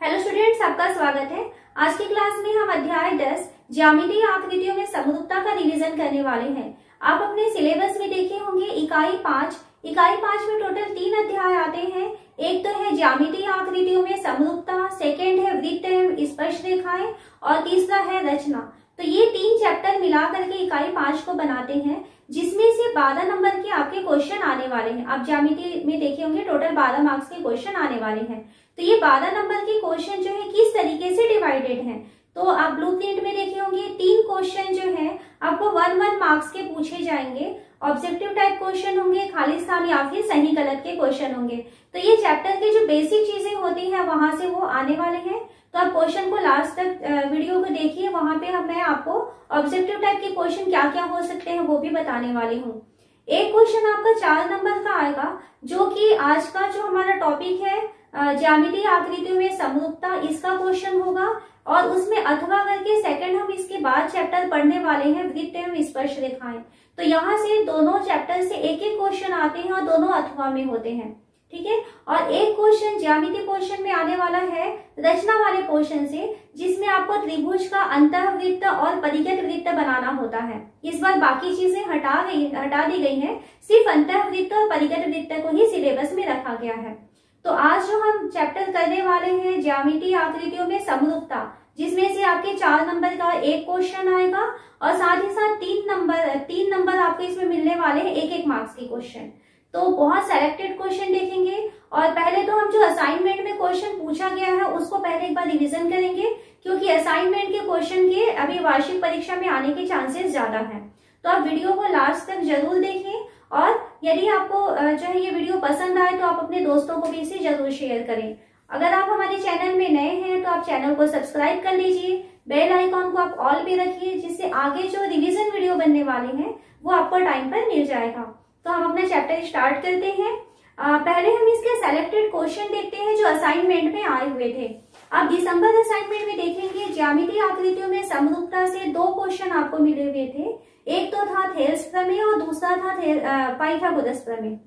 Hello students, आपका स्वागत है। आज की क्लास में हम अध्याय 10 ज्यामितीय आकृतियों में समरूपता का रिवीजन करने वाले हैं। आप अपने सिलेबस में देखे होंगे इकाई 5 में टोटल 3 अध्याय आते हैं। एक तो है ज्यामितीय आकृतियों में समरूपता, सेकेंड है वृत्त एवं स्पर्श रेखाएं और तीसरा है रचना। तो ये 3 चैप्टर मिला करके इकाई 5 को बनाते हैं, जिसमें से 12 नंबर के आपके क्वेश्चन आने वाले हैं। आप ज्यामिति में देखे होंगे टोटल 12 मार्क्स के क्वेश्चन आने वाले हैं। तो ये 12 नंबर के क्वेश्चन जो है किस तरीके से डिवाइडेड हैं, तो आप ब्लूप्रिंट में देखे होंगे 3 क्वेश्चन जो है आपको 1 मार्क्स के पूछे जाएंगे। ऑब्जेक्टिव टाइप क्वेश्चन होंगे, खाली स्थान या फिर सही गलत के क्वेश्चन होंगे। तो ये चैप्टर की जो बेसिक चीजें होती हैं वहां से वो आने वाले हैं। तो आप क्वेश्चन को लास्ट तक वीडियो को देखिए, वहां पे मैं आपको ऑब्जेक्टिव टाइप के क्वेश्चन क्या क्या हो सकते हैं वो भी बताने वाली हूँ। एक क्वेश्चन आपका 4 नंबर का आएगा, जो कि आज का जो हमारा टॉपिक है ज्यामितीय आकृतियों में समरूपता, इसका क्वेश्चन होगा। और उसमें अथवा करके सेकंड हम इसके बाद चैप्टर पढ़ने वाले हैं वृत्त एवं स्पर्श रेखाएं। तो यहाँ से दोनों चैप्टर से एक एक क्वेश्चन आते हैं और दोनों अथवा में होते हैं, ठीक है। और एक क्वेश्चन ज्यामितीय पोर्शन में आने वाला है रचना वाले पोर्शन से, जिसमें आपको त्रिभुज का अंतःवृत्त और परिगत वृत्त बनाना होता है। इस बार बाकी चीजें हटा दी गई हैं, सिर्फ अंतःवृत्त और परिगत वृत्त को ही सिलेबस में रखा गया है। तो आज जो हम चैप्टर करने वाले हैं ज्यामितीय आकृतियों में समरूपता, जिसमें से आपके 4 नंबर का एक क्वेश्चन आएगा और साथ ही साथ 3 नंबर आपके इसमें मिलने वाले हैं 1 मार्क्स के क्वेश्चन। तो बहुत सेलेक्टेड क्वेश्चन देखेंगे। और पहले तो हम जो असाइनमेंट में क्वेश्चन पूछा गया है उसको पहले एक बार रिवीजन करेंगे, क्योंकि असाइनमेंट के क्वेश्चन के अभी वार्षिक परीक्षा में आने के चांसेस ज्यादा हैं। तो आप वीडियो को लास्ट तक जरूर देखें, और यदि आपको जो है ये वीडियो पसंद आए तो आप अपने दोस्तों को भी इसे जरूर शेयर करें। अगर आप हमारे चैनल में नए हैं तो आप चैनल को सब्सक्राइब कर लीजिए, बेल आइकॉन को आप ऑल पे रखिए, जिससे आगे जो रिवीजन वीडियो बनने वाले हैं वो आपको टाइम पर मिल जाएगा। तो हम अपना चैप्टर स्टार्ट करते हैं। पहले हम इसके सेलेक्टेड क्वेश्चन देखते हैं जो असाइनमेंट में आए हुए थे। आप दिसंबर असाइनमेंट में देखेंगे ज्यामितीय आकृतियों में समरूपता से 2 क्वेश्चन आपको मिले हुए थे। एक तो था थेल्स प्रमेय और दूसरा था पाइथागोरस प्रमेय।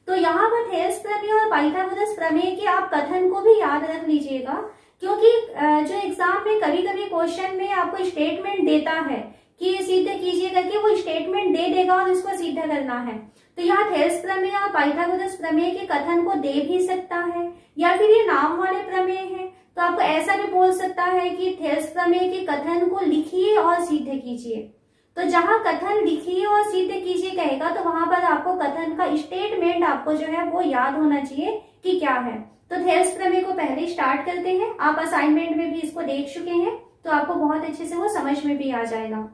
तो यहाँ पर थेल्स प्रमेय और पाइथागोरस प्रमेय के आप कथन को भी याद रख लीजिएगा, क्योंकि जो एग्जाम में कभी कभी क्वेश्चन में आपको स्टेटमेंट देता है कि सिद्ध कीजिए करके, वो स्टेटमेंट दे देगा और इसको सिद्ध करना है। तो यहाँ थेल्स प्रमेय और पाइथागोरस प्रमेय के कथन को दे भी सकता है, या फिर ये नाम वाले प्रमेय है तो आपको ऐसा भी बोल सकता है कि थेल्स प्रमेय के कथन को लिखिए और सिद्ध कीजिए। तो जहां कथन लिखिए और सिद्ध कीजिए कहेगा तो वहां पर आपको कथन का स्टेटमेंट आपको जो है वो याद होना चाहिए कि क्या है। तो थेल्स प्रमेय को पहले स्टार्ट करते हैं। आप असाइनमेंट में भी इसको देख चुके हैं तो आपको बहुत अच्छे से वो समझ में भी आ जाएगा।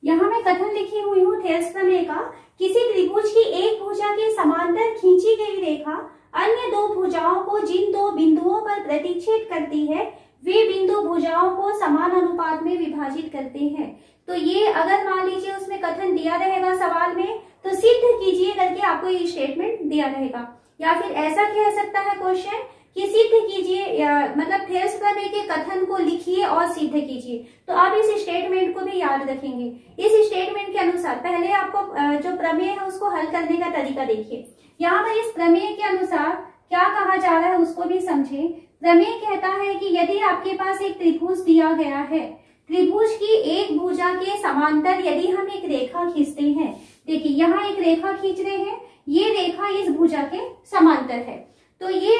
यहाँ मैं कथन लिखी हुई हूँ थेल्स प्रमेय का। किसी त्रिभुज की एक भुजा के समांतर खींची गई रेखा अन्य 2 भुजाओं को जिन 2 बिंदुओं पर प्रतिच्छेद करती है, वे बिंदु भुजाओं को समान अनुपात में विभाजित करते हैं। तो ये अगर मान लीजिए उसमें कथन दिया रहेगा सवाल में, तो सिद्ध कीजिए करके आपको ये स्टेटमेंट दिया रहेगा। या फिर ऐसा कह सकता है क्वेश्चन कि सिद्ध कीजिए, मतलब थेल्स प्रमेय के कथन को लिखिए और सिद्ध कीजिए। तो आप इस स्टेटमेंट को भी याद रखेंगे। इस स्टेटमेंट के अनुसार पहले आपको जो प्रमेय है उसको हल करने का तरीका देखिए। यहाँ पर इस प्रमेय के अनुसार क्या कहा जा रहा है उसको भी समझे। प्रमेय कहता है कि यदि आपके पास एक त्रिभुज दिया गया है, त्रिभुज की एक भुजा के समांतर यदि हम एक रेखा खींचते हैं, देखिए यहाँ एक रेखा खींच रहे हैं, ये रेखा इस भुजा के समांतर है। तो ये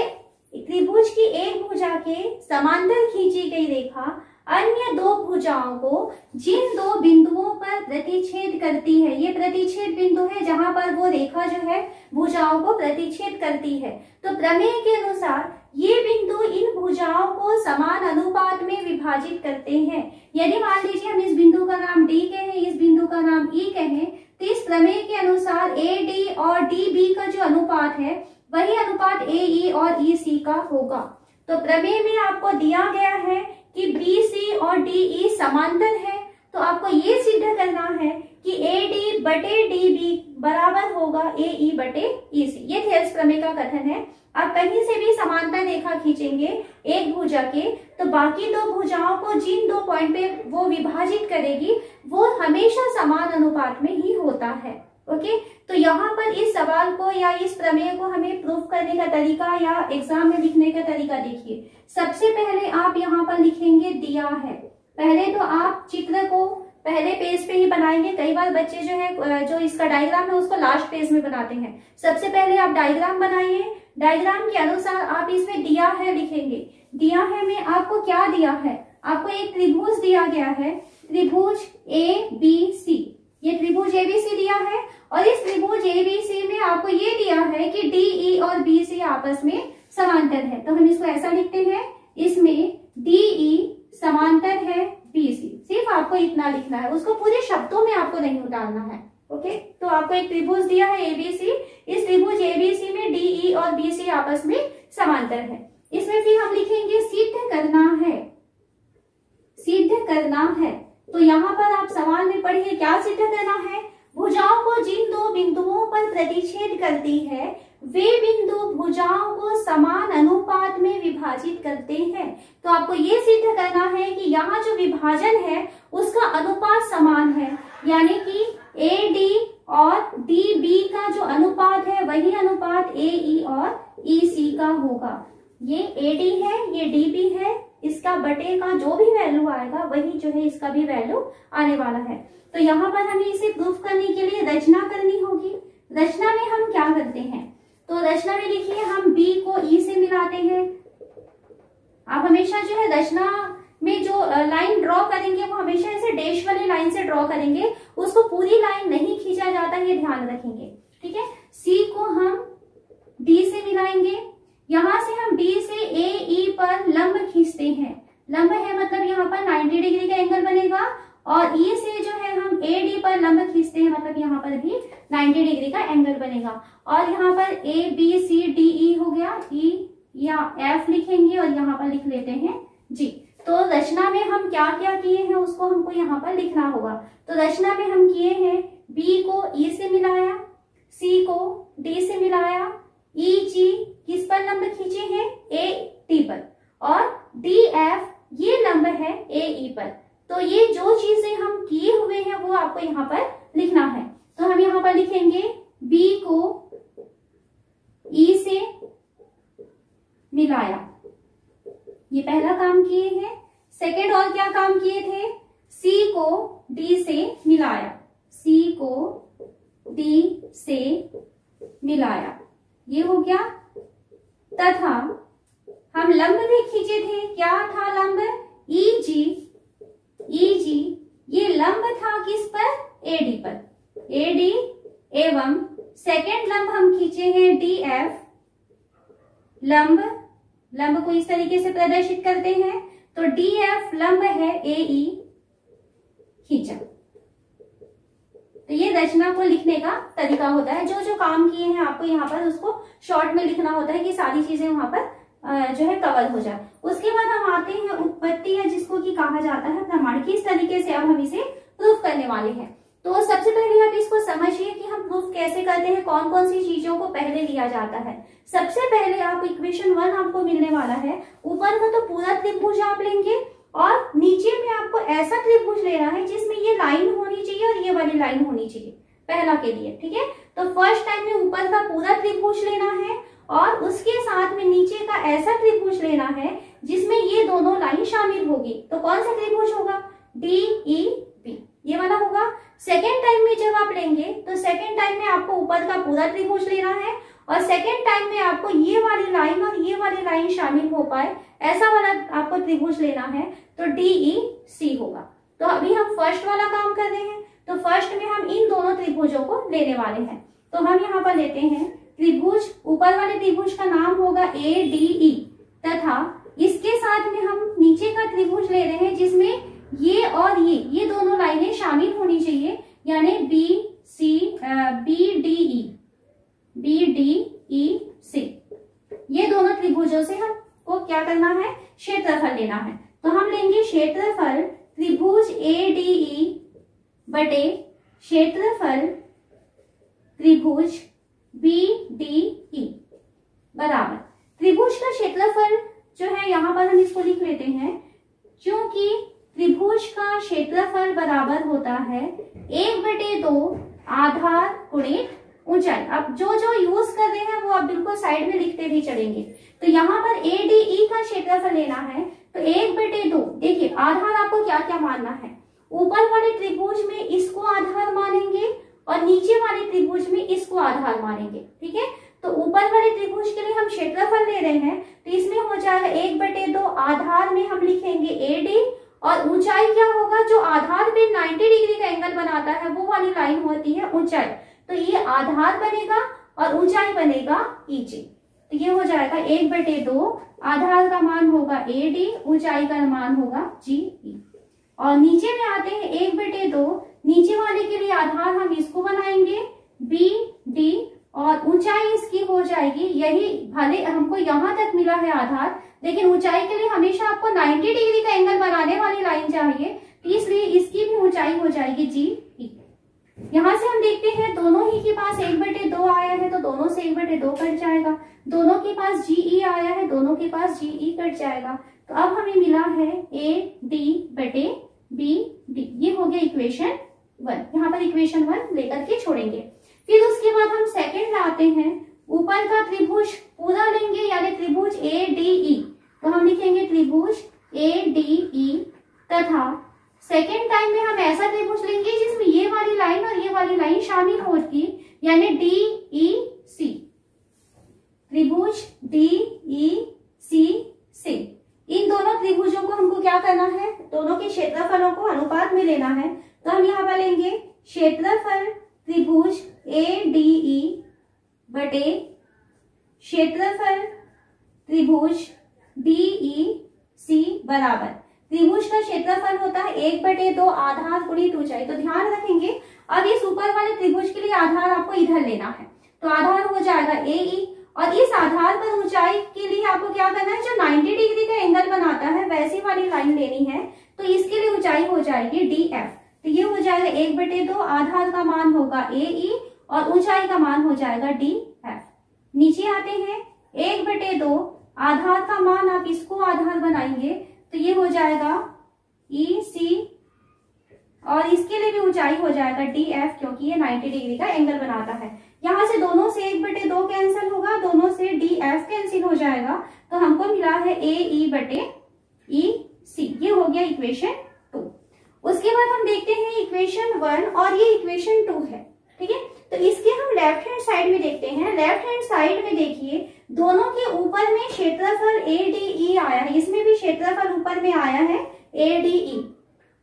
त्रिभुज की एक भुजा के समांतर खींची गई रेखा अन्य 2 भुजाओं को जिन 2 बिंदुओं पर प्रतिच्छेद करती है, ये प्रतिच्छेद बिंदु है जहां पर वो रेखा जो है भुजाओं को प्रतिच्छेद करती है। तो प्रमेय के अनुसार ये बिंदु इन भुजाओं को समान अनुपात में विभाजित करते हैं। यदि मान लीजिए हम इस बिंदु का नाम D कहें, इस बिंदु का नाम E कहें, तो इस प्रमेय के अनुसार AD और DB का जो अनुपात है वही अनुपात AE और EC का होगा। तो प्रमेय में आपको दिया गया है कि BC और DE समांतर है, तो आपको ये सिद्ध करना है कि AD बटे DB बराबर होगा AE बटे EC। ये थेल्स प्रमेय का कथन है। आप कहीं से भी समांतर रेखा खींचेंगे एक भुजा के, तो बाकी 2 भुजाओं को जिन 2 पॉइंट पे वो विभाजित करेगी वो हमेशा समान अनुपात में ही होता है। ओके, तो यहाँ पर इस सवाल को या इस प्रमेय को हमें प्रूफ करने का तरीका या एग्जाम में लिखने का तरीका देखिए। सबसे पहले आप यहाँ पर लिखेंगे दिया है। पहले तो आप चित्र को पहले पेज पे ही बनाएंगे। कई बार बच्चे जो है जो इसका डायग्राम है उसको लास्ट पेज में बनाते हैं। सबसे पहले आप डायग्राम बनाइए। डायग्राम के अनुसार आप इसमें दिया है लिखेंगे। दिया है में आपको क्या दिया है, आपको एक त्रिभुज दिया गया है, त्रिभुज ABC। ये त्रिभुज ABC दिया है और इस त्रिभुज ABC में आपको ये दिया है कि DE और BC आपस में समांतर है। तो हम इसको ऐसा लिखते हैं, इसमें DE समांतर है BC। सिर्फ आपको इतना लिखना है, उसको पूरे शब्दों में आपको नहीं उतारना है। ओके, तो आपको एक त्रिभुज दिया है ABC। इस त्रिभुज ABC में DE और BC आपस में समांतर है। इसमें फिर हम लिखेंगे सिद्ध करना है। सिद्ध करना है, तो यहाँ पर आप सवाल में पढ़िए क्या सिद्ध करना है। भुजाओं को जिन दो बिंदुओं पर प्रतिच्छेद करती है वे बिंदु भुजाओं को समान अनुपात में विभाजित करते हैं। तो आपको ये सिद्ध करना है कि यहाँ जो विभाजन है उसका अनुपात समान है, यानी कि AD और DB का जो अनुपात है वही अनुपात AE और EC का होगा। ये AD है, ये DB है, इसका बटे का जो भी वैल्यू आएगा वही जो है इसका भी वैल्यू आने वाला है। तो यहाँ पर हमें इसे प्रूफ करने के लिए रचना करनी होगी। रचना में हम क्या करते हैं, तो रचना में लिखिए हम B को E से मिलाते हैं। आप हमेशा जो है रचना में जो लाइन ड्रॉ करेंगे वो हमेशा ऐसे डैश वाली लाइन से ड्रॉ करेंगे, उसको पूरी लाइन नहीं खींचा जाता, ये ध्यान रखेंगे। ठीक है, C को हम D से मिलाएंगे। यहाँ से हम D से AE पर लंब खींचते हैं। लंब है मतलब यहाँ पर 90 डिग्री का एंगल बनेगा और E से जो है हम AD पर लंब खींचते हैं, मतलब यहाँ पर भी 90 डिग्री का एंगल बनेगा। और यहाँ पर ABCDE हो गया, E या F लिखेंगे और यहाँ पर लिख लेते हैं G। तो रचना में हम क्या क्या किए हैं उसको हमको यहाँ पर लिखना होगा। तो रचना में हम किए हैं B को E से मिलाया, C को D से मिलाया, EG किस पर लंब खींचे हैं, AD पर, और DF ये लंब है AE पर। तो ये जो चीजें हम किए हुए हैं वो आपको यहाँ पर लिखना है। तो हम यहाँ पर लिखेंगे B को E से मिलाया, ये पहला काम किए हैं। सेकेंड और क्या काम किए थे, C को D से मिलाया, C को D से मिलाया, ये हो गया। तथा हम लंब भी खींचे थे, क्या था लंब, EG ये लंब था किस पर, AD पर, AD एवं सेकेंड लंब हम खींचे हैं DF। लंब को इस तरीके से प्रदर्शित करते हैं, तो DF लंब है AE खींचा। तो ये रचना को लिखने का तरीका होता है। जो जो काम किए हैं आपको यहाँ पर उसको शॉर्ट में लिखना होता है कि सारी चीजें वहां पर जो है कवर हो जाए। उसके बाद हम आते हैं उत्पत्ति या जिसको कि कहा जाता है प्रमाण, किस तरीके से अब हम इसे प्रूफ करने वाले हैं। तो सबसे पहले आप इसको समझिए कि हम प्रूफ कैसे करते हैं, कौन कौन सी चीजों को पहले लिया जाता है। सबसे पहले आप इक्वेशन 1 आपको मिलने वाला है, ऊपर का तो पूरा त्रिभुज आप लेंगे और नीचे में आपको ऐसा त्रिभुज लेना है जिसमें ये लाइन होनी चाहिए और ये वाली लाइन होनी चाहिए पहला के लिए। ठीक है, तो फर्स्ट टाइम में ऊपर का पूरा त्रिभुज लेना है और उसके साथ में नीचे का ऐसा त्रिभुज लेना है जिसमें ये दोनों लाइन शामिल होगी। तो कौन सा त्रिभुज होगा, DEB, ये वाला होगा। सेकेंड टाइम में जब आप लेंगे तो सेकेंड टाइम में आपको ऊपर का पूरा त्रिभुज लेना है और सेकेंड टाइम में आपको ये वाली लाइन और ये वाली लाइन शामिल हो पाए ऐसा वाला आपको त्रिभुज लेना है, तो DEC होगा। तो अभी हम फर्स्ट वाला काम कर रहे हैं, तो फर्स्ट में हम इन दोनों त्रिभुजों को लेने वाले हैं। तो हम यहाँ पर लेते हैं त्रिभुज, ऊपर वाले त्रिभुज का नाम होगा ADE तथा इसके साथ में हम नीचे का त्रिभुज ले रहे हैं जिसमें ये और ये दोनों लाइनें शामिल होनी चाहिए, यानी BDEC। ये दोनों त्रिभुजों से हमको क्या करना है, क्षेत्रफल लेना है। तो हम लेंगे क्षेत्रफल त्रिभुज ADE बटे क्षेत्रफल त्रिभुज BDE बराबर त्रिभुज का क्षेत्रफल जो है यहाँ पर हम इसको लिख लेते हैं, क्योंकि त्रिभुज का क्षेत्रफल बराबर होता है 1/2 आधार गुणित ऊंचाई। अब जो जो यूज कर रहे हैं वो आप बिल्कुल साइड में लिखते भी चलेंगे। तो यहाँ पर ADE का क्षेत्रफल लेना है, तो 1/2। देखिए आधार आपको क्या क्या मानना है, ऊपर वाले त्रिभुज में इसको आधार मानेंगे और नीचे वाले त्रिभुज में इसको आधार मानेंगे। ठीक है, तो ऊपर वाले त्रिभुज के लिए हम क्षेत्रफल ले रहे हैं, तो इसमें हो जाएगा 1/2। आधार में हम लिखेंगे AD और ऊंचाई क्या होगा, जो आधार पे 90 डिग्री का एंगल बनाता है वो वाली लाइन होती है ऊंचाई। तो ये आधार बनेगा और ऊंचाई बनेगा EJ। तो ये हो जाएगा 1/2, आधार का मान होगा AD, ऊंचाई का मान होगा GE। और नीचे में आते हैं 1/2, नीचे वाले के लिए आधार हम इसको बनाएंगे BD और ऊंचाई इसकी हो जाएगी, यही भले हमको यहाँ तक मिला है आधार, लेकिन ऊंचाई के लिए हमेशा आपको 90 डिग्री का एंगल बनाने वाली लाइन चाहिए, इसलिए इसकी भी ऊंचाई हो जाएगी GE। यहाँ से हम देखते हैं दोनों ही के पास 1/2 आया है, तो दोनों से 1/2 कट जाएगा। दोनों के पास GE आया है, दोनों के पास GE कट जाएगा। तो अब हमें मिला है AD/BD। ये हो गया इक्वेशन 1। यहाँ पर इक्वेशन 1 लेकर के छोड़ेंगे। फिर उसके बाद हम सेकंड लाते हैं, ऊपर का त्रिभुज पूरा लेंगे, यानी त्रिभुज ADE। तो हम लिखेंगे त्रिभुज ADE तथा सेकेंड टाइम में हम ऐसा त्रिभुज लेंगे जिसमें ये वाली लाइन और ये वाली लाइन शामिल होगी, यानी DEC। त्रिभुज DEC से इन दोनों त्रिभुजों को हमको क्या करना है, दोनों के क्षेत्रफलों को अनुपात में लेना है। तो हम यहाँ पर लेंगे क्षेत्रफल त्रिभुज ADE बटे क्षेत्रफल त्रिभुज DEC बराबर, त्रिभुज का क्षेत्रफल होता है 1/2 आधार गुणित ऊंचाई। तो ध्यान रखेंगे, अब इस ऊपर वाले त्रिभुज के लिए आधार आपको इधर लेना है, तो आधार हो जाएगा AE और इस आधार पर ऊंचाई के लिए आपको क्या करना है, जो 90 डिग्री का एंगल बनाता है वैसी वाली लाइन लेनी है। तो इसके लिए ऊंचाई हो जाएगी DF। तो ये हो जाएगा 1/2, आधार का मान होगा AE और ऊंचाई का मान हो जाएगा DF। नीचे आते हैं 1/2, आधार का मान आप इसको आधार बनाएंगे, तो ये हो जाएगा EC और इसके लिए भी ऊंचाई हो जाएगा DF, क्योंकि ये 90 डिग्री का एंगल बनाता है। यहाँ से दोनों से 1/2 कैंसिल होगा, दोनों से DF कैंसिल हो जाएगा, तो हमको मिला है AE/EC। ये हो गया इक्वेशन 2। उसके बाद हम देखते हैं इक्वेशन 1 और ये इक्वेशन 2 है। ठीक है, तो इसके हम लेफ्ट हैंड साइड में देखते हैं। लेफ्ट हैंड साइड में देखिए, दोनों के ऊपर में क्षेत्रफल ADE आया है, इसमें भी क्षेत्रफल ऊपर में आया है ADE,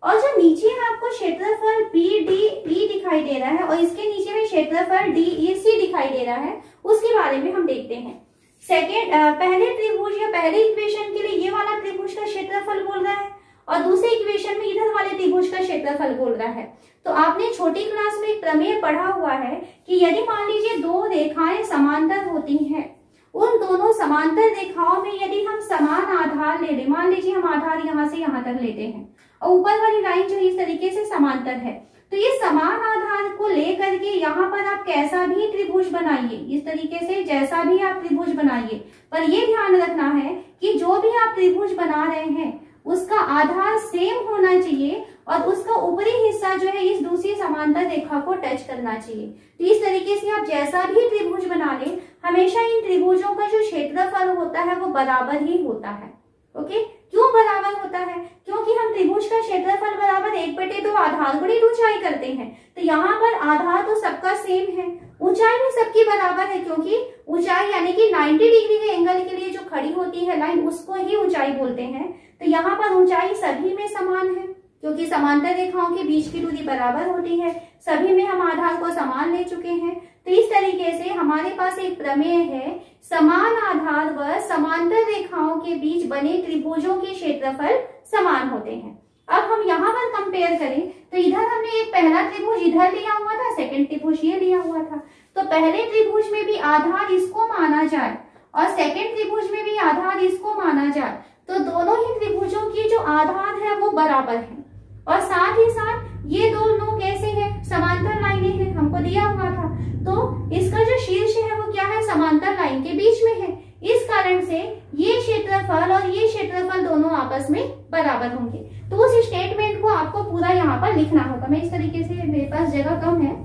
और जो नीचे है आपको क्षेत्रफल BDE दिखाई दे रहा है और इसके नीचे में क्षेत्रफल DEC दिखाई दे रहा है, उसके बारे में हम देखते हैं। पहले त्रिभुज या पहले इक्वेशन के लिए ये वाला त्रिभुज का क्षेत्रफल बोल रहा है और दूसरे इक्वेशन में इधर वाले त्रिभुज का क्षेत्रफल बोल रहा है। तो आपने छोटी क्लास में एक प्रमेय पढ़ा हुआ है कि यदि मान लीजिए दो रेखाएं समांतर होती हैं, उन दोनों समांतर रेखाओं में यदि हम समान आधार ले लें, मान लीजिए हम आधार यहाँ से यहाँ तक लेते हैं और ऊपर वाली लाइन जो इस तरीके से समांतर है, तो ये समान आधार को लेकर के यहाँ पर आप कैसा भी त्रिभुज बनाइए, इस तरीके से जैसा भी आप त्रिभुज बनाइए, पर ये ध्यान रखना है कि जो भी आप त्रिभुज बना रहे हैं उसका आधार सेम होना चाहिए और उसका ऊपरी हिस्सा जो है इस दूसरी समांतर रेखा को टच करना चाहिए। तो इस तरीके से आप जैसा भी त्रिभुज बना लें, हमेशा इन त्रिभुजों का जो क्षेत्रफल होता है वो बराबर ही होता है। ओके, क्यों बराबर होता है? क्योंकि हम त्रिभुज का क्षेत्रफल बराबर 1/2 आधार गुणित ऊंचाई करते हैं। तो यहाँ पर आधार तो सबका सेम है, ऊंचाई भी सबकी बराबर है, क्योंकि ऊंचाई यानी कि 90 डिग्री के एंगल के लिए जो खड़ी होती है लाइन, उसको ही ऊंचाई बोलते हैं। तो यहाँ पर ऊंचाई सभी में समान है, क्योंकि समांतर रेखाओं के बीच की दूरी बराबर होती है। सभी में हम आधार को समान ले चुके हैं। तो इस तरीके से हमारे पास एक प्रमेय है, समान आधार व समांतर रेखाओं के बीच बने त्रिभुजों के क्षेत्रफल समान होते हैं। अब हम यहाँ पर कंपेयर करें तो इधर हमने एक पहला त्रिभुज इधर लिया हुआ था, सेकंड त्रिभुज ये लिया हुआ था। तो पहले त्रिभुज में भी आधार इसको माना जाए और सेकंड त्रिभुज में भी आधार इसको माना जाए, तो दोनों ही त्रिभुजों की जो आधार है वो बराबर है। और साथ ही साथ ये दोनों कैसे हैं? समांतर लाइनें हैं, हमको दिया हुआ था। तो इसका जो शीर्ष है वो क्या है? समांतर लाइन के बीच में है। इस कारण से ये क्षेत्रफल और ये क्षेत्रफल दोनों आपस में बराबर होंगे। तो उस स्टेटमेंट को आपको पूरा यहाँ पर लिखना होगा। मैं इस तरीके से, मेरे पास जगह कम है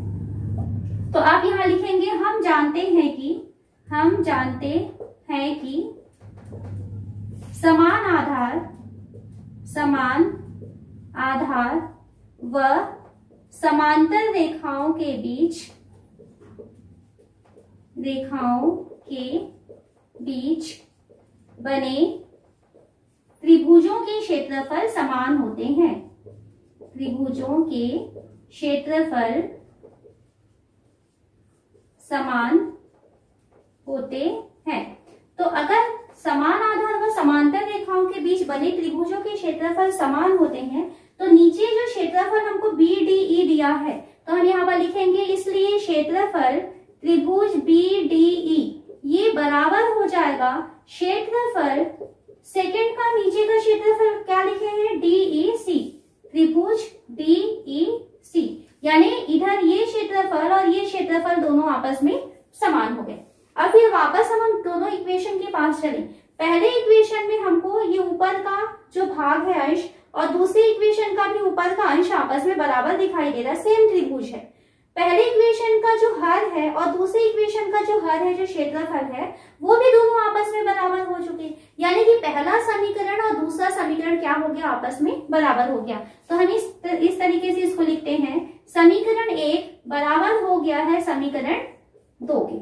तो आप यहाँ लिखेंगे हम जानते हैं कि समान आधार व समांतर रेखाओं के बीच बने त्रिभुजों के क्षेत्रफल समान होते हैं। त्रिभुजों के क्षेत्रफल समान होते हैं। तो अगर समान आधार व समांतर रेखाओं के बीच बने त्रिभुजों के क्षेत्रफल समान होते हैं तो नीचे जो क्षेत्रफल हमको BDE दिया है तो हम यहाँ पर लिखेंगे इसलिए क्षेत्रफल त्रिभुज BDE ये बराबर हो जाएगा क्षेत्रफल सेकंड का नीचे का क्षेत्रफल क्या लिखे हैं DEC, त्रिभुज DEC, यानी इधर ये क्षेत्रफल और ये क्षेत्रफल दोनों आपस में समान हो गए। अब फिर वापस हम दोनों इक्वेशन के पास चले। पहले इक्वेशन में हमको ये ऊपर का जो भाग है अंश और दूसरी इक्वेशन का भी ऊपर का अंश आपस में बराबर दिखाई दे रहा है, सेम त्रिभुज है। पहले इक्वेशन का जो हर है और दूसरी इक्वेशन का जो हर है, जो क्षेत्रफल है, वो भी दोनों आपस में बराबर हो चुके, यानी कि पहला समीकरण और दूसरा समीकरण क्या हो गया, आपस में बराबर हो गया। तो हम इस तरीके से इसको लिखते हैं, समीकरण 1 बराबर हो गया है समीकरण 2 के।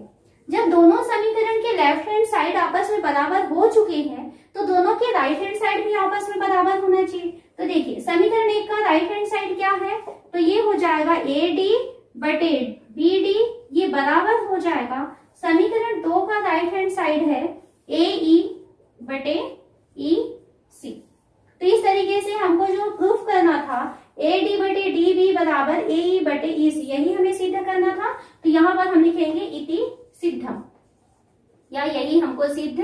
जब दोनों समीकरण के लेफ्ट हैंड साइड आपस में बराबर हो चुके हैं तो दोनों के राइट हैंड साइड भी आपस में बराबर होना चाहिए। तो देखिए समीकरण 1 का राइट हैंड साइड क्या है, तो ये हो जाएगा AD बटे BD, ये बराबर हो जाएगा समीकरण 2 का राइट हैंड साइड है AE बटे EC। तो इस तरीके से हमको जो प्रूफ करना था AD बटे DB बराबर AE बटे EC, यही हमें सिद्ध करना था। तो यहाँ पर हम लिखेंगे इति सिद्धम, या यही हमको सिद्ध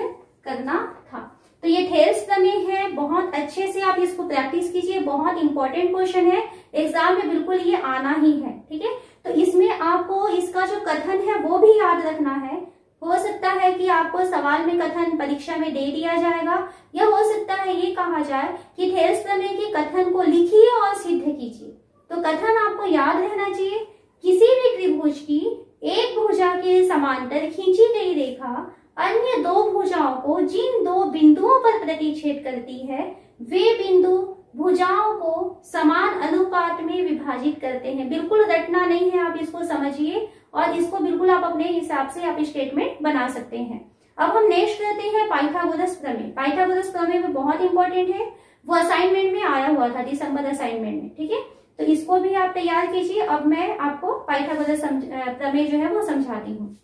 करना था। तो ये थेल्स प्रमेय है, बहुत अच्छे से आप इसको प्रैक्टिस कीजिए, बहुत इंपॉर्टेंट क्वेश्चन है, एग्जाम में बिल्कुल ये आना ही है, ठीक है। तो इसमें आपको इसका जो कथन है वो भी याद रखना है। हो सकता है कि आपको सवाल में कथन परीक्षा में दे दिया जाएगा, या हो सकता है ये कहा जाए कि थेल्स प्रमेय के कथन को लिखिए और सिद्ध कीजिए। तो कथन आपको याद रहना चाहिए, किसी भी त्रिभुज की एक भुजा के समांतर खींची गई रेखा अन्य दो भुजाओं को जिन दो बिंदुओं पर प्रतिच्छेद करती है वे बिंदु भुजाओं को समान अनुपात में विभाजित करते हैं। बिल्कुल रटना नहीं है, आप इसको समझिए और इसको बिल्कुल आप अपने हिसाब से आप स्टेटमेंट बना सकते हैं। अब हम नेक्स्ट करते हैं पाइथागोरस प्रमेय। पाइथागोरस प्रमेय में बहुत इंपॉर्टेंट है, वो असाइनमेंट में आया हुआ था, दिसंबर असाइनमेंट में, ठीक है। तो इसको भी आप तैयार कीजिए। अब मैं आपको पाइथागोरस प्रमेय जो है वो समझाती हूँ।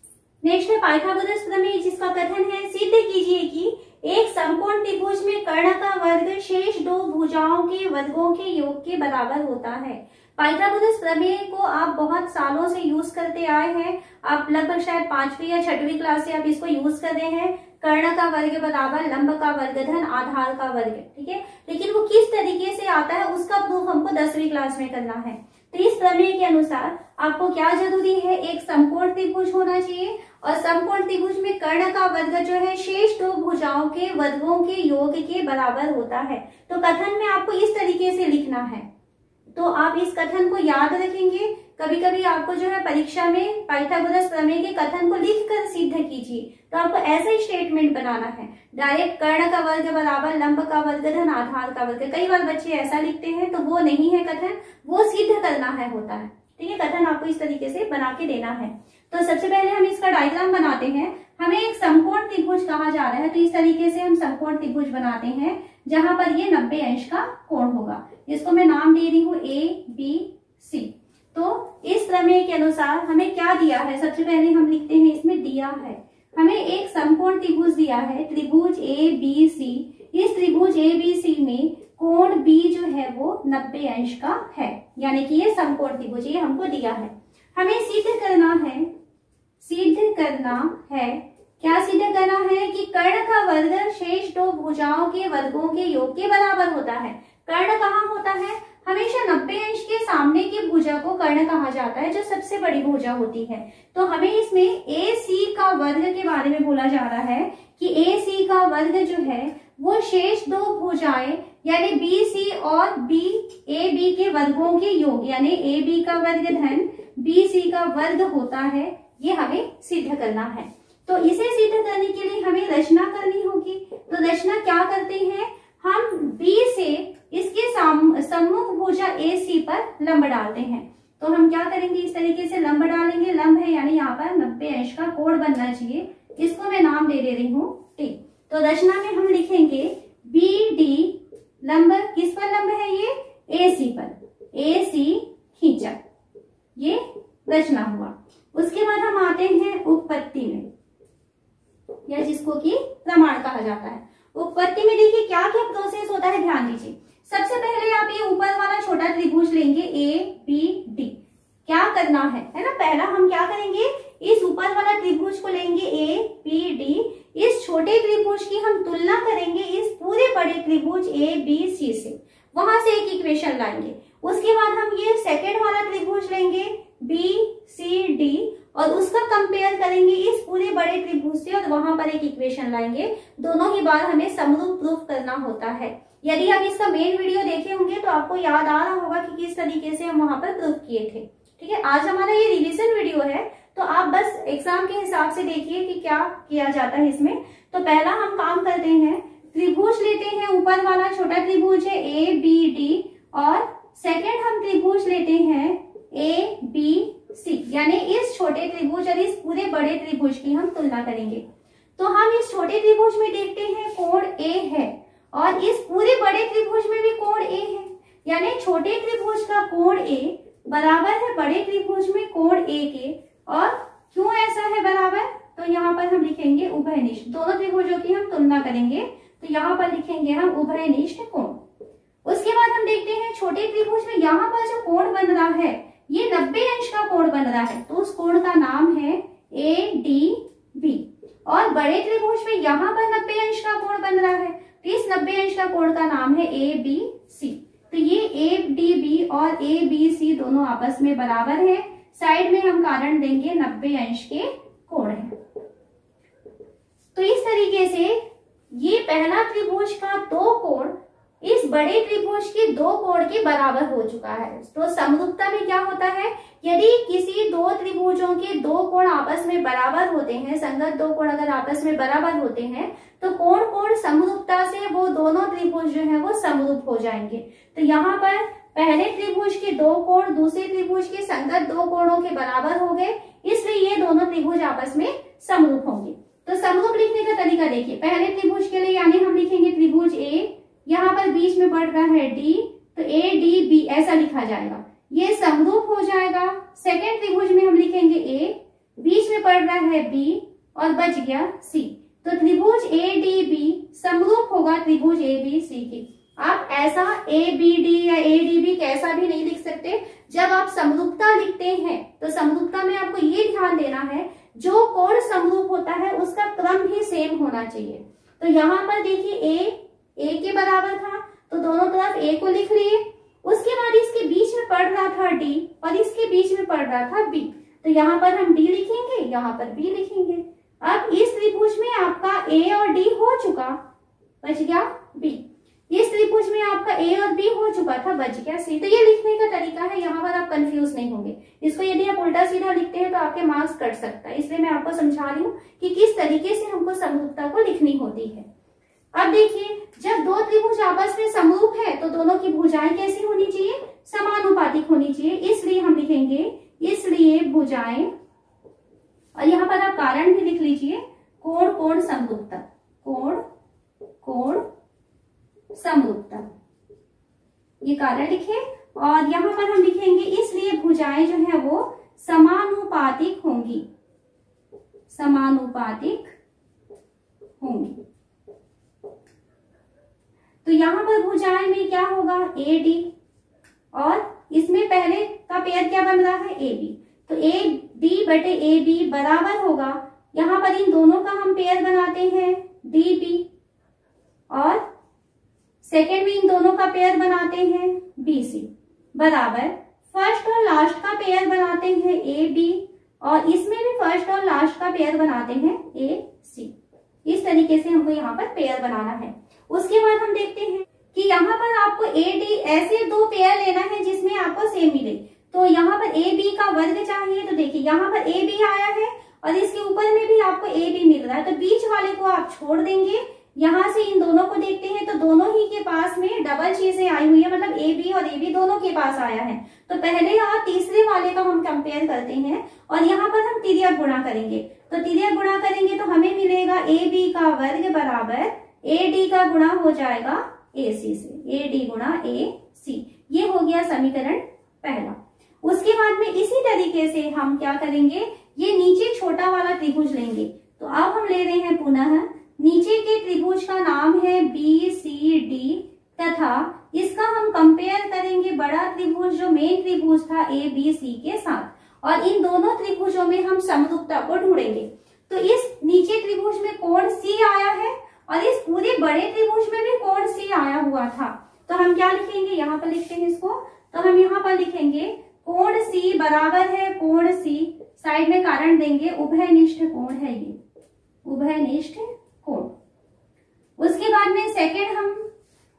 नेक्स्ट है पाइथागोरस प्रमेय, जिसका कथन है, सिद्ध कीजिए कि एक समकोण त्रिभुज में कर्ण का वर्ग शेष दो भुजाओं के वर्गों के योग के बराबर होता है। पाइथागोरस प्रमेय को आप बहुत सालों से यूज करते आए हैं, आप लगभग शायद 5वीं या 6वीं क्लास से आप इसको यूज कर रहे हैं। कर्ण का वर्ग बराबर लंब का वर्ग धन आधार का वर्ग, ठीक है। लेकिन वो किस तरीके से आता है उसका प्रूफ हमको 10वीं क्लास में करना है। तो इस प्रमेय के अनुसार आपको क्या जरूरी है, एक समकोण त्रिभुज होना चाहिए और समकोण त्रिभुज में कर्ण का वर्ग जो है शेष दो भुजाओं के वर्गों के योग के बराबर होता है। तो कथन में आपको इस तरीके से लिखना है। तो आप इस कथन को याद रखेंगे। कभी कभी आपको जो है परीक्षा में पाइथागोरस प्रमेय के कथन को लिखकर सिद्ध कीजिए, तो आपको ऐसा स्टेटमेंट बनाना है, डायरेक्ट कर्ण का वर्ग बराबर लंब का वर्ग धन आधार का वर्ग। कई बार बच्चे ऐसा लिखते हैं, तो वो नहीं है कथन, वो सिद्ध करना है होता है, ठीक है। कथन आपको इस तरीके से बना के देना है। तो सबसे पहले हम इसका डायग्राम बनाते हैं। हमें एक समकोण त्रिभुज कहा जा रहा है, तो इस तरीके से हम समकोण त्रिभुज बनाते हैं जहां पर ये 90 अंश का कोण होगा, जिसको मैं नाम दे रही हूँ ABC। तो इस प्रमेय के अनुसार हमें क्या दिया है, सबसे पहले हम लिखते हैं, इसमें दिया है हमें एक समकोण त्रिभुज दिया है, त्रिभुज ABC। इस त्रिभुज ABC में कोण B जो है वो 90 अंश का है, यानी कि ये समकोण त्रिभुज ये हमको दिया है। हमें सिद्ध करना है क्या सिद्ध करना है कि कर्ण का वर्ग शेष दो भुजाओं के वर्गों के योग के बराबर होता है। कर्ण कहाँ होता है, हमेशा 90 अंश के सामने की भुजा को कर्ण कहा जाता है, जो सबसे बड़ी भुजा होती है। तो हमें इसमें AC का वर्ग के बारे में बोला जा रहा है कि AC का वर्ग जो है वो शेष दो भुजाएं यानी बी सी और बी ए बी के वर्गों के योग यानी ए बी का वर्ग धन बी सी का वर्ग होता है, ये हमें सिद्ध करना है। तो इसे सिद्ध करने के लिए हमें रचना करनी होगी। तो रचना क्या करते हैं, हम बी से इसके सम्मुख भुजा ए सी पर लंब डालते हैं। तो हम क्या करेंगे, इस तरीके से लंब डालेंगे। लंब है यानी यहाँ पर 90 अंश का कोण बनना चाहिए, इसको मैं नाम दे रही हूँ टी। तो रचना में हम लिखेंगे बी डी लंब किस पर लंब है, ये ए सी पर, ए सी खींचा, ये रचना हुआ। उसके बाद हम आते हैं उपपत्ति में, या जिसको कि प्रमाण कहा जाता है। उपपत्ति में देखिए क्या क्या प्रोसेस होता है, ध्यान दीजिए। सबसे पहले आप ये ऊपर वाला छोटा त्रिभुज लेंगे ए बी डी। क्या करना है ना, पहला हम क्या करेंगे, इस ऊपर वाला त्रिभुज को लेंगे ए बी डी, इस छोटे त्रिभुज की हम तुलना करेंगे इस पूरे बड़े त्रिभुज ए बी सी से, वहां से एक इक्वेशन लाएंगे। उसके बाद हम ये सेकेंड वाला त्रिभुज लेंगे बी सी डी और उसका कंपेयर करेंगे इस पूरे बड़े त्रिभुज से और वहां पर एक इक्वेशन लाएंगे। दोनों ही बार हमें समरूप प्रूफ करना होता है। यदि हम इसका मेन वीडियो देखे होंगे तो आपको याद आ रहा होगा कि किस तरीके से हम वहां पर प्रूफ किए थे। ठीक है, आज हमारा ये रिवीजन वीडियो है, तो आप बस एग्जाम के हिसाब से देखिए कि क्या किया जाता है इसमें। तो पहला हम काम करते हैं, त्रिभुज लेते हैं, ऊपर वाला छोटा त्रिभुज है ए बी डी और सेकेंड हम त्रिभुज लेते हैं ए बी सी, यानी इस छोटे त्रिभुज और इस पूरे बड़े त्रिभुज की हम तुलना करेंगे। तो हम इस छोटे त्रिभुज में देखते हैं कोण ए है और इस पूरे बड़े त्रिभुज में भी कोण ए है, यानी छोटे त्रिभुज का कोण ए बराबर है बड़े त्रिभुज में कोण ए के। और क्यों ऐसा है बराबर, तो यहाँ पर हम लिखेंगे उभयनिष्ठ, दोनों त्रिभुजों की हम तुलना करेंगे तो यहाँ पर लिखेंगे हम उभयनिष्ठ कोण। उसके बाद हम देखते हैं छोटे त्रिभुज में यहाँ पर जो कोण बन रहा है ये 90 अंश का कोण बन रहा है, तो उस कोण का नाम है ए डी बी। और बड़े त्रिभुज में यहाँ पर 90 अंश का कोण बन रहा है, तो इस 90 अंश का कोण का नाम है ए बी सी। तो ये ए डी बी और ए बी सी दोनों आपस में बराबर है। साइड में हम कारण देंगे 90 अंश के कोण है। तो इस तरीके से ये पहला त्रिभुज का दो कोण इस बड़े त्रिभुज के दो कोण के बराबर हो चुका है। तो समरूपता में क्या होता है, यदि किसी दो त्रिभुजों के दो कोण आपस में बराबर होते हैं, संगत दो कोण अगर आपस में बराबर होते हैं तो कोण कोण समरूपता से वो दोनों त्रिभुज जो है वो समरूप हो जाएंगे। तो यहाँ पर पहले त्रिभुज के दो कोण दूसरे त्रिभुज के संगत दो कोणों के बराबर हो गए, इसलिए ये दोनों त्रिभुज आपस में समरूप होंगे। तो समरूप लिखने का तरीका देखिए, पहले त्रिभुज के लिए यानी हम लिखेंगे त्रिभुज ए, यहाँ पर बीच में बढ़ रहा है डी, तो ए डी बी ऐसा लिखा जाएगा, ये समरूप हो जाएगा। सेकेंड त्रिभुज में हम लिखेंगे ए, बीच में पड़ रहा है बी और बच गया सी, तो त्रिभुज ए डी बी समरूप होगा त्रिभुज ए बी सी की। आप ऐसा ए बी डी या ए डी बी कैसा भी नहीं लिख सकते। जब आप समरूपता लिखते हैं तो समरूपता में आपको ये ध्यान देना है जो कोण समरूप होता है उसका क्रम भी सेम होना चाहिए। तो यहाँ पर देखिए ए के बराबर था तो दोनों तरफ ए को लिख लिए, उसके बाद इसके बीच में पड़ रहा था डी और इसके बीच में पड़ रहा था बी, तो यहाँ पर हम डी लिखेंगे, यहाँ पर बी लिखेंगे। अब इस त्रिभुज में आपका ए और डी हो चुका, बच गया बी। इस त्रिभुज में आपका ए और बी हो चुका था, बच गया सी। तो ये लिखने का तरीका है, यहाँ पर आप कंफ्यूज नहीं होंगे। इसको यदि आप उल्टा सीधा लिखते हैं तो आपके मार्क्स कट सकता है, इसलिए मैं आपको समझा रही हूँ कि किस तरीके से हमको समरूपता को लिखनी होती है। अब देखिए, जब दो त्रिभुज आपस में समरूप है तो दोनों की भुजाएं कैसी होनी चाहिए, समानुपातिक होनी चाहिए, इसलिए हम लिखेंगे इसलिए भुजाएं, और यहाँ पर आप कारण भी लिख लीजिए, कोण कोण समरूपता, कोण कोण समरूपता, ये कारण लिखे। और यहाँ पर हम लिखेंगे इसलिए भुजाएं जो है वो समानुपातिक होंगी, समानुपातिक होंगी। तो यहाँ पर भुजाएं में क्या होगा, ए डी, और इसमें पहले का पेयर क्या बन रहा है, ए बी, तो ए डी बटे ए बी बराबर होगा, यहाँ पर इन दोनों का हम पेयर बनाते हैं डी बी, और सेकेंड में इन दोनों का पेयर बनाते हैं बी सी, बराबर फर्स्ट और लास्ट का पेयर बनाते हैं ए बी, और इसमें भी फर्स्ट और लास्ट का पेयर बनाते हैं ए सी। इस तरीके से हमको यहाँ पर पेयर बनाना है। उसके बाद हम देखते हैं कि यहाँ पर आपको ए डी ऐसे दो पेयर लेना है जिसमें आपको सेम मिले। तो यहाँ पर ए बी का वर्ग चाहिए, तो देखिए यहाँ पर ए बी आया है और इसके ऊपर में भी आपको ए बी मिल रहा है, तो बीच वाले को आप छोड़ देंगे। यहाँ से इन दोनों को देखते हैं तो दोनों ही के पास में डबल चीजें आई हुई है, मतलब ए बी और ए बी दोनों के पास आया है। तो पहले और तीसरे वाले का हम कंपेयर करते हैं और यहाँ पर हम तिर्यक गुणा करेंगे। तो तिर्यक गुणा करेंगे तो हमें मिलेगा ए बी का वर्ग बराबर ए डी का गुणा हो जाएगा ए सी से, ए डी गुणा ए सी। ये हो गया समीकरण पहला। उसके बाद में इसी तरीके से हम क्या करेंगे, ये नीचे छोटा वाला त्रिभुज लेंगे। तो अब हम ले रहे हैं पुनः नीचे के त्रिभुज का नाम है बी सी डी तथा इसका हम कंपेयर करेंगे बड़ा त्रिभुज जो मेन त्रिभुज था ए बी सी के साथ, और इन दोनों त्रिभुजों में हम समरूपता को ढूंढेंगे। तो इस नीचे त्रिभुज में कोण सी आया है और इस पूरे बड़े त्रिभुज में भी कोण सी आया हुआ था। तो हम क्या लिखेंगे, यहाँ पर लिखते हैं इसको, तो हम यहाँ पर लिखेंगे कोण सी बराबर है कोण सी, साइड में कारण देंगे उभयनिष्ठ कोण है, ये उभयनिष्ठ कोण। उसके बाद में सेकंड हम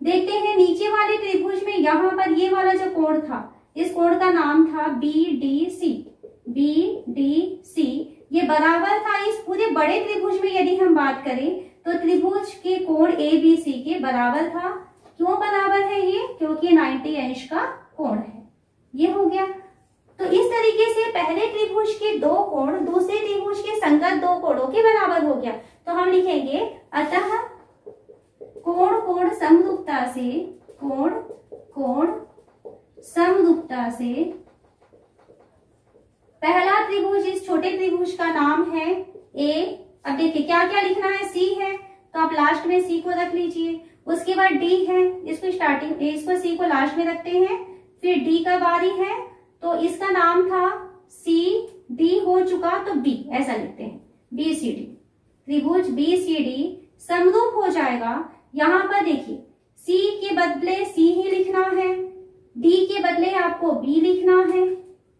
देखते हैं नीचे वाले त्रिभुज में यहाँ पर ये वाला जो कोण था, इस कोण का नाम था B D C, B D C. ये बराबर था इस पूरे बड़े त्रिभुज में यदि हम बात करें तो त्रिभुज के कोण ए बी सी के बराबर था। क्यों बराबर है ये, क्योंकि 90 अंश का कोण है। ये हो गया। तो इस तरीके से पहले त्रिभुज के दो कोण दूसरे त्रिभुज के संगत दो कोणों के बराबर हो गया। तो हम लिखेंगे अतः कोण कोण समरूपता से, कोण कोण समरूपता से पहला त्रिभुज इस छोटे त्रिभुज का नाम है ए। अब देखिए क्या क्या लिखना है, सी है तो आप लास्ट में सी को रख लीजिए। उसके बाद डी है, इसको स्टार्टिंग इसको सी को लास्ट में रखते हैं। फिर डी का बारी है तो इसका नाम था सी, डी हो चुका तो बी, ऐसा लिखते हैं बी सी डी। त्रिभुज बी सी डी समरूप हो जाएगा। यहाँ पर देखिए सी के बदले सी ही लिखना है, डी के बदले आपको बी लिखना है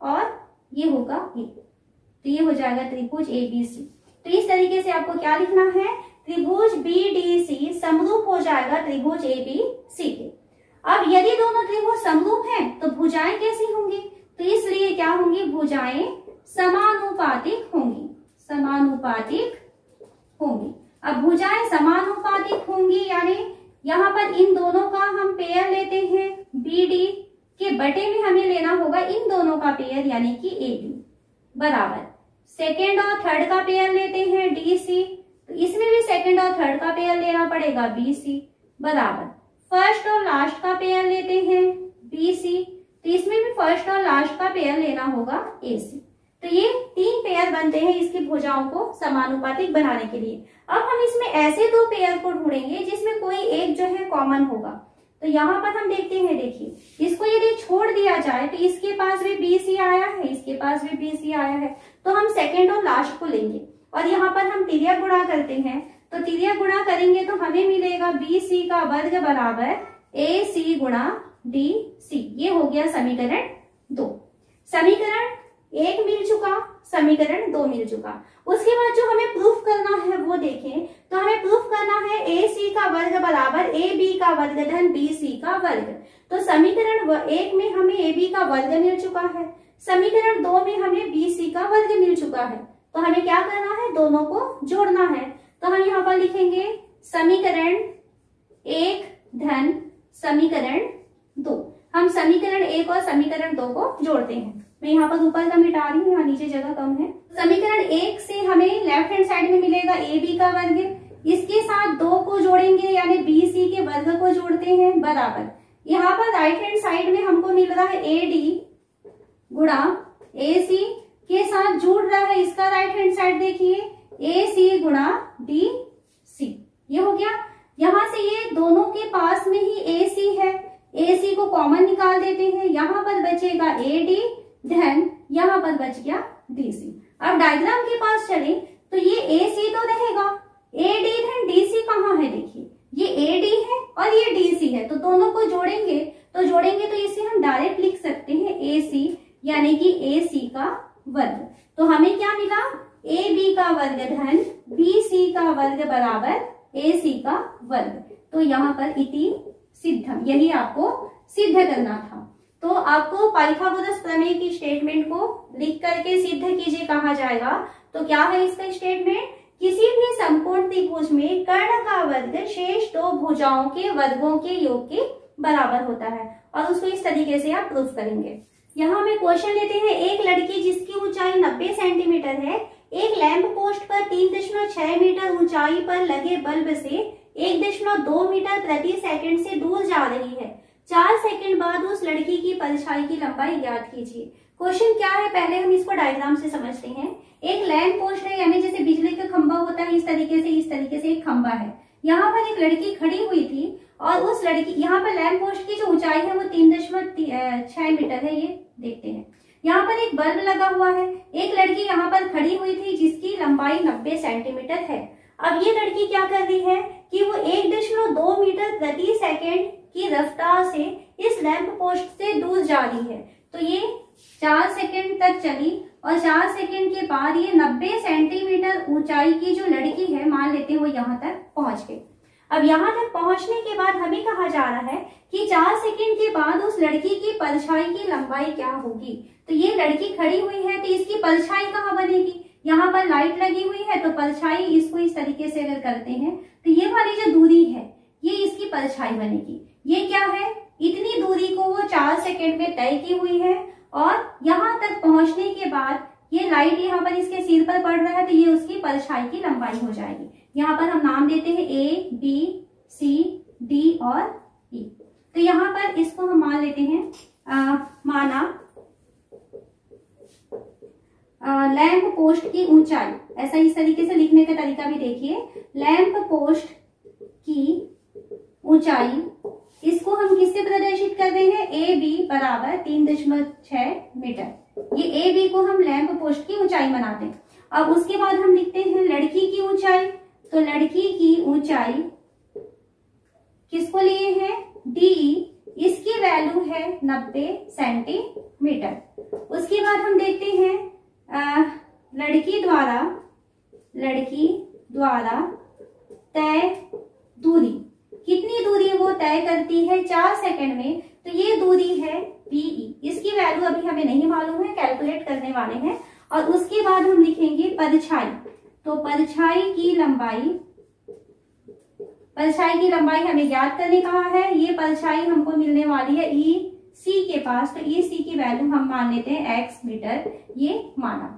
और ये होगा ए। तो ये हो जाएगा त्रिभुज ए बी सी। तो इस तरीके से आपको क्या लिखना है, त्रिभुज बी डी सी समरूप हो जाएगा त्रिभुज ए बी सी के। अब यदि दोनों त्रिभुज समरूप हैं तो भुजाएं कैसी होंगी, तो इसलिए क्या होंगी, भुजाएं समानुपातिक होंगी, समानुपातिक होंगी। अब भुजाएं समानुपातिक होंगी यानी यहाँ पर इन दोनों का हम पेयर लेते हैं, बी डी के बटे में हमें लेना होगा इन दोनों का पेयर यानी कि ए बी बराबर सेकेंड और थर्ड का पेयर लेते हैं डी सी, तो इसमें भी सेकेंड और थर्ड का पेयर लेना पड़ेगा बी सी बराबर फर्स्ट और लास्ट का पेयर लेते हैं बी सी, तो इसमें भी फर्स्ट और लास्ट का पेयर लेना होगा ए सी। तो ये तीन पेयर बनते हैं इसकी भुजाओं को समानुपातिक बनाने के लिए। अब हम इसमें ऐसे दो पेयर को ढूंढेंगे जिसमें कोई एक जो है कॉमन होगा। तो यहाँ पर हम देखते हैं, देखिए इसको यदि छोड़ दिया जाए तो इसके पास भी बी सी आया है, इसके पास भी बी सी आया है, तो हम सेकेंड और लास्ट को लेंगे और यहाँ पर हम तिर्यक गुणा करते हैं। तो तिर्यक गुणा करेंगे तो हमें मिलेगा बी सी का वर्ग बराबर ए सी गुणा डी सी। ये हो गया समीकरण 2। समीकरण 1 मिल चुका, समीकरण 2 मिल चुका। उसके बाद जो हमें प्रूफ करना है वो देखें, तो हमें प्रूफ करना है ए सी का वर्ग बराबर ए बी का वर्ग धन बी सी का वर्ग। तो समीकरण 1 में हमें ए बी का वर्ग मिल चुका है, समीकरण 2 में हमें बी सी का वर्ग मिल चुका है। तो हमें क्या करना है, दोनों को जोड़ना है। तो हम यहाँ पर लिखेंगे समीकरण 1 धन समीकरण 2। हम समीकरण 1 और समीकरण 2 को जोड़ते हैं। मैं यहाँ पर ऊपर का मिटा रही हूँ, यहाँ नीचे जगह कम है। समीकरण 1 से हमें लेफ्ट हैंड साइड में मिलेगा ए बी का वर्ग, इसके साथ 2 को जोड़ेंगे यानी बी सी के वर्ग को जोड़ते हैं बराबर। यहाँ पर राइट हैंड साइड में हमको मिल रहा है ए डी गुणा ए सी के साथ जुड़ रहा है इसका राइट हैंड साइड देखिए ए सी गुणा डी सी। ये हो गया। यहाँ से ये दोनों के पास में ही ए सी है, ए सी को कॉमन निकाल देते हैं। यहाँ पर बचेगा ए डी धन यहाँ पर बच गया डी सी। अब डायग्राम के पास चले तो ये ए सी तो रहेगा, ए डी धन डी सी कहाँ है, देखिए ये ए डी है और ये डी सी है। तो दोनों को जोड़ेंगे तो इसे हम डायरेक्ट लिख सकते हैं ए सी यानी कि ए सी का वर्ग। तो हमें क्या मिला, ए बी का वर्ग धन बी सी का वर्ग बराबर AC का वर्ग। तो यहाँ पर इति सिद्धम, यही आपको सिद्ध करना था। तो आपको पाइथागोरस प्रमेय की स्टेटमेंट को लिख करके सिद्ध कीजिए कहा जाएगा। तो क्या है इसका स्टेटमेंट, किसी भी समकोण त्रिभुज में कर्ण का वर्ग शेष दो भुजाओं के वर्गों के योग के बराबर होता है, और उसको इस तरीके से आप प्रूफ करेंगे। यहाँ हमें क्वेश्चन लेते हैं, एक लड़की जिसकी ऊंचाई 90 सेंटीमीटर है, एक लैंप पोस्ट पर 3.6 मीटर ऊंचाई पर लगे बल्ब से 1.2 मीटर प्रति सेकंड से दूर जा रही है। 4 सेकंड बाद उस लड़की की परछाई की लंबाई ज्ञात कीजिए। क्वेश्चन क्या है, पहले हम इसको डायग्राम से समझते हैं। एक लैंप पोस्ट है, यानी जैसे बिजली का खंभा होता है, इस तरीके से एक खंभा है। यहाँ पर एक लड़की खड़ी हुई थी, और उस लड़की, यहाँ पर लैंप पोस्ट की जो ऊंचाई है वो 3.6 मीटर है, ये देखते हैं। यहाँ पर एक बल्ब लगा हुआ है, एक लड़की यहाँ पर खड़ी हुई थी जिसकी लंबाई 90 सेंटीमीटर है। अब ये लड़की क्या कर रही है कि वो 1.2 मीटर प्रति सेकंड की रफ्तार से इस लैंप पोस्ट से दूर जा रही है। तो ये 4 सेकंड तक चली, और 4 सेकंड के बाद ये 90 सेंटीमीटर ऊंचाई की जो लड़की है, मान लेते हैं वो यहाँ तक पहुंच गई। अब यहाँ तक पहुंचने के बाद हमें कहा जा रहा है कि 4 सेकंड के बाद उस लड़की की परछाई की लंबाई क्या होगी। तो ये लड़की खड़ी हुई है, तो इसकी परछाई कहाँ बनेगी, यहाँ पर लाइट लगी हुई है, तो परछाई इसको इस तरीके से अगर करते हैं तो ये वाली जो दूरी है ये इसकी परछाई बनेगी। ये क्या है, इतनी दूरी को वो 4 सेकंड में तय की हुई है, और यहाँ तक पहुंचने के बाद ये लाइट यहाँ पर इसके सिर पर पड़ रहा है, तो ये उसकी परछाई की लंबाई हो जाएगी। यहाँ पर हम नाम देते हैं A, B, C, D और E। तो यहाँ पर इसको हम मान लेते हैं, माना लैंप पोस्ट की ऊंचाई, ऐसा इस तरीके से लिखने का तरीका भी देखिए। लैंप पोस्ट की ऊंचाई, इसको हम किससे प्रदर्शित कर रहे हैं, ए बी बराबर 3.6 मीटर। ये ए बी को हम लैंप पोस्ट की ऊंचाई बनाते हैं। अब उसके बाद हम लिखते हैं लड़की की ऊंचाई। तो लड़की की ऊंचाई किसको लिए हैं, डी, इसकी वैल्यू है 90 सेंटीमीटर। उसके बाद हम देखते हैं लड़की द्वारा तय दूरी, कितनी दूरी वो तय करती है 4 सेकंड में, तो ये दूरी है बीई। इसकी वैल्यू अभी हमें नहीं मालूम है, कैलकुलेट करने वाले हैं। और उसके बाद हम लिखेंगे परछाई। तो परछाई की लंबाई हमें ज्ञात करने कहा है। ये परछाई हमको मिलने वाली है ई सी के पास, तो ई सी की वैल्यू हम मान लेते हैं x मीटर, ये माना।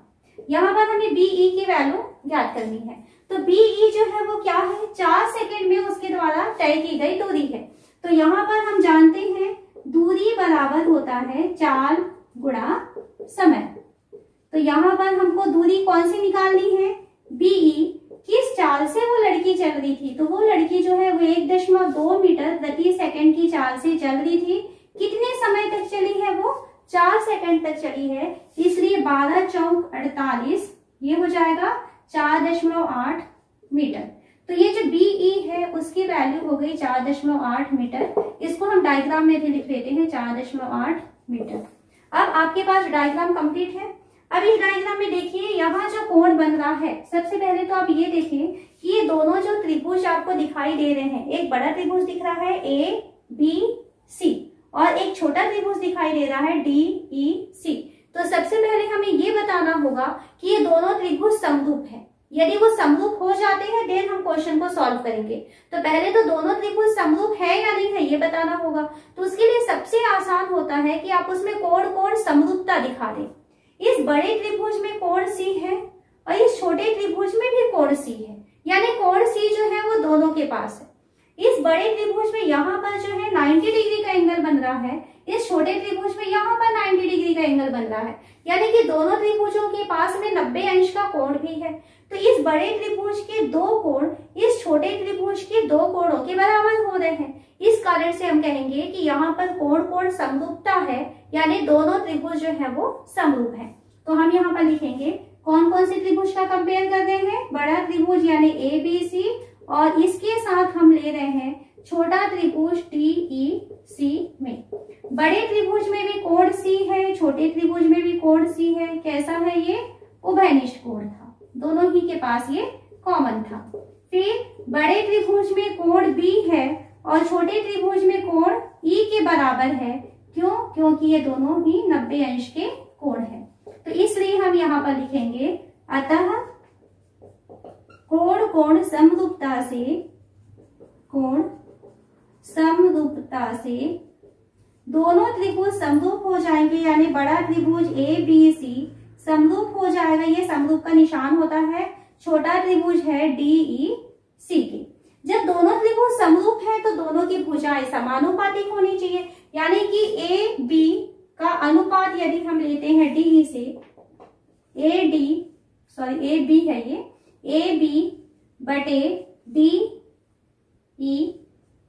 यहाँ पर हमें बीई की वैल्यू ज्ञात करनी है। तो बीई जो है वो क्या है, 4 सेकंड में उसके द्वारा तय की गई दूरी है। तो यहाँ पर हम जानते हैं दूरी बराबर होता है चाल गुणा समय। तो यहाँ पर हमको दूरी कौन सी निकालनी है, बीई, किस चाल से वो लड़की चल रही थी। तो वो लड़की जो है वो 1.2 मीटर प्रति सेकंड की चाल से चल रही थी। कितने समय तक चली है, वो 4 सेकंड तक चली है, इसलिए 12 चौक 48, ये हो जाएगा 4.8 मीटर। तो ये जो बीई है उसकी वैल्यू हो गई 4.8 मीटर। इसको हम डायग्राम में भी लिख लेते हैं 4.8 मीटर। अब आपके पास डायग्राम कंप्लीट है। अब इस डायग्राम में देखिए यहाँ जो कोण बन रहा है, सबसे पहले तो आप ये देखें कि ये दोनों जो त्रिभुज आपको दिखाई दे रहे हैं, एक बड़ा त्रिभुज दिख रहा है ए बी सी, और एक छोटा त्रिभुज दिखाई दे रहा है डी ई सी। तो सबसे पहले हमें ये बताना होगा कि ये दोनों त्रिभुज समरूप है। यदि वो समरूप हो जाते हैं देन हम क्वेश्चन को सॉल्व करेंगे। तो पहले तो दोनों त्रिभुज समरूप है या नहीं है ये बताना होगा। तो उसके लिए सबसे आसान होता है कि आप उसमें कोण समरूपता दिखा दें। इस बड़े त्रिभुज में कोण सी है और इस छोटे त्रिभुज में भी कोण सी है, यानी कोण सी जो है वो दोनों के पास है। इस बड़े त्रिभुज में यहाँ पर जो है 90 डिग्री का एंगल बन रहा है, इस छोटे त्रिभुज में यहाँ पर 90 डिग्री का एंगल बन रहा है, यानी कि दोनों त्रिभुजों के पास में 90 अंश का कोण भी है। तो इस बड़े त्रिभुज के 2 कोण इस छोटे त्रिभुज के 2 कोणों के बराबर हो रहे हैं। इस कारण से हम कहेंगे कि यहाँ पर कोण समरूपता है, यानी दोनों त्रिभुज जो है वो समरूप है। तो हम यहाँ पर लिखेंगे कौन कौन से त्रिभुज का कंपेयर कर रहे हैं, बड़ा त्रिभुज यानी ए बी सी, और इसके साथ हम ले रहे हैं छोटा त्रिभुज डी ई सी में। बड़े त्रिभुज में भी कोण सी है, छोटे त्रिभुज में भी कोण सी है। कैसा है ये, उभयनिष्ठ कोण था, दोनों ही के पास ये कॉमन था। फिर बड़े त्रिभुज में कोण बी है और छोटे त्रिभुज में कोण ई के बराबर है। क्यों? क्योंकि ये दोनों ही 90 अंश के कोण है। तो इसलिए हम यहाँ पर लिखेंगे अतः कोण समरूपता से दोनों त्रिभुज समरूप हो जाएंगे, यानी बड़ा त्रिभुज ए बी सी समरूप हो जाएगा। ये समरूप का निशान होता है। छोटा त्रिभुज है डी ई सी के। जब दोनों त्रिभुज समरूप है तो दोनों की भुजाएं समानुपातिक होनी चाहिए, यानी कि ए बी का अनुपात यदि हम लेते हैं डी ई से, ए बी है ये, ए बी बटे डी ई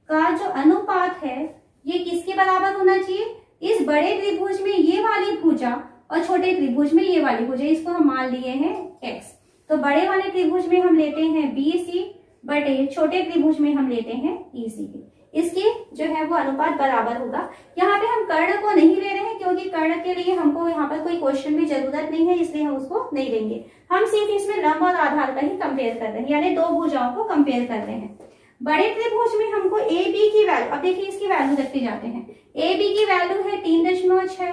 का जो अनुपात है ये किसके बराबर होना चाहिए? इस बड़े त्रिभुज में ये वाली भुजा और छोटे त्रिभुज में ये वाली भुजा, इसको हम मान लिए हैं x। तो बड़े वाले त्रिभुज में हम लेते हैं बी सी बटे छोटे त्रिभुज में हम लेते हैं ई सी। इसके जो है वो अनुपात बराबर होगा। यहाँ पे हम कर्ण को नहीं ले रहे हैं क्योंकि कर्ण के लिए हमको यहाँ पर कोई क्वेश्चन में जरूरत नहीं है, इसलिए हम उसको नहीं लेंगे। हम सिर्फ इसमें लंब और आधार का ही कंपेयर कर रहे हैं, यानी दो भुजाओं को कंपेयर कर रहे हैं। बड़े त्रिभुज में हमको ए बी की वैल्यू, अब देखिए इसकी वैल्यू रखते जाते हैं। ए बी की वैल्यू है 3.6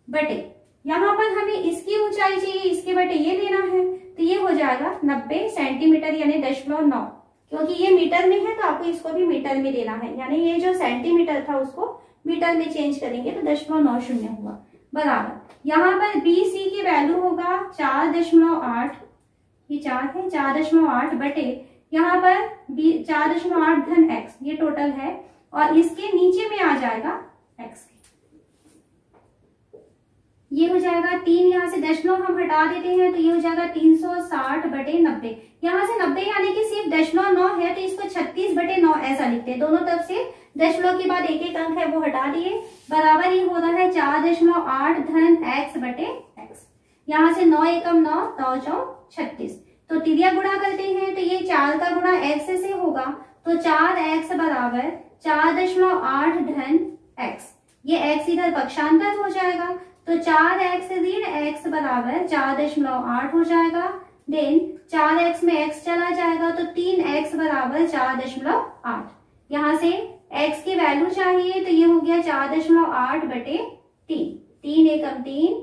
बटे, यहाँ पर हमें इसकी ऊंचाई चाहिए, इसके बटे ये लेना है, तो ये हो जाएगा 90 सेंटीमीटर यानी 0.9। क्योंकि ये मीटर में है तो आपको इसको भी मीटर में लेना है, यानी ये जो सेंटीमीटर था उसको मीटर में चेंज करेंगे तो 0.90 हुआ बराबर। यहाँ पर बी सी की वैल्यू होगा 4.8, ये 4 है, 4.8 बटे यहाँ पर 4.8 धन x, ये टोटल है, और इसके नीचे में आ जाएगा x। ये हो जाएगा 3, यहाँ से 0.9 हम हटा देते हैं तो ये हो जाएगा 360 बटे 90। यहाँ से 90 यानी कि सिर्फ 0.9 है तो इसको 36 बटे 9 ऐसा लिखते हैं। दोनों तरफ से दशमलव के बाद एक एक अंक है वो हटा दिए, बराबर ये हो रहा है 4.8 धन x बटे x। यहाँ से 9 एकम 9, 9 चौक 36। तो तिरिया गुणा करते हैं तो ये 4 का गुणा x से होगा, तो 4x बराबर 4.8 धन x। ये x इधर पक्षांतर हो जाएगा, तो 4x ऋण x बराबर 4.8 हो जाएगा। देन 4x में x चला जाएगा तो 3x बराबर 4.8। यहाँ से x की वैल्यू चाहिए तो ये हो गया 4.8 बटे 3, 3 एकम 3,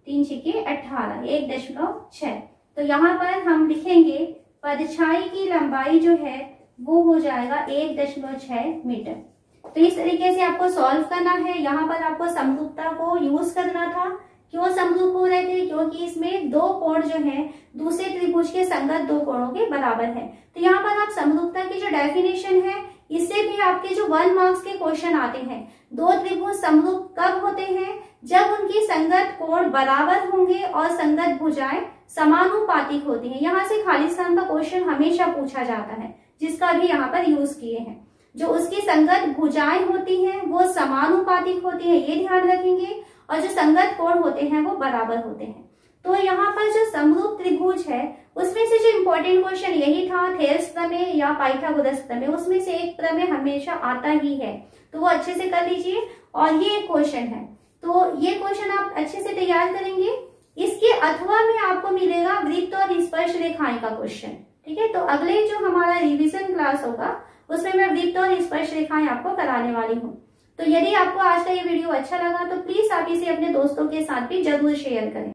3 छिके 18, 1.6। तो यहाँ पर हम लिखेंगे परछाई की लंबाई जो है वो हो जाएगा 1.6 मीटर। तो इस तरीके से आपको सॉल्व करना है। यहाँ पर आपको समरूपता को यूज करना था। क्यों समरूप हो रहे थे? क्योंकि इसमें दो कोण जो है दूसरे त्रिभुज के संगत दो कोणों के बराबर है। तो यहाँ पर आप समरूपता की जो डेफिनेशन है इससे भी आपके जो 1 मार्क्स के क्वेश्चन आते हैं। दो त्रिभुज समरूप कब होते हैं? जब उनकी संगत कोण बराबर होंगे और संगत भुजाएं समानुपातिक होती हैं। यहाँ से खाली स्थान का क्वेश्चन हमेशा पूछा जाता है, जिसका भी यहाँ पर यूज किए हैं। जो उसकी संगत भुजाएं होती हैं वो समानुपातिक होती है, ये ध्यान रखेंगे, और जो संगत कोण होते हैं वो बराबर होते हैं। तो यहाँ पर जो समरूप त्रिभुज है उसमें से जो इम्पोर्टेंट क्वेश्चन यही था, थेल्स प्रमेय या पाइथागोरस प्रमेय, उसमें से एक प्रमेय हमेशा आता ही है, तो वो अच्छे से कर लीजिए। और ये एक क्वेश्चन है, तो ये क्वेश्चन आप अच्छे से तैयार करेंगे। इसके अथवा में आपको मिलेगा वृत्त और स्पर्श रेखाएं का क्वेश्चन, ठीक है। तो अगले जो हमारा रिविजन क्लास होगा उसमें मैं वृत्त और स्पर्श रेखाएं आपको कराने वाली हूँ। तो यदि आपको आज का ये वीडियो अच्छा लगा तो प्लीज आप इसे अपने दोस्तों के साथ भी जरूर शेयर करें।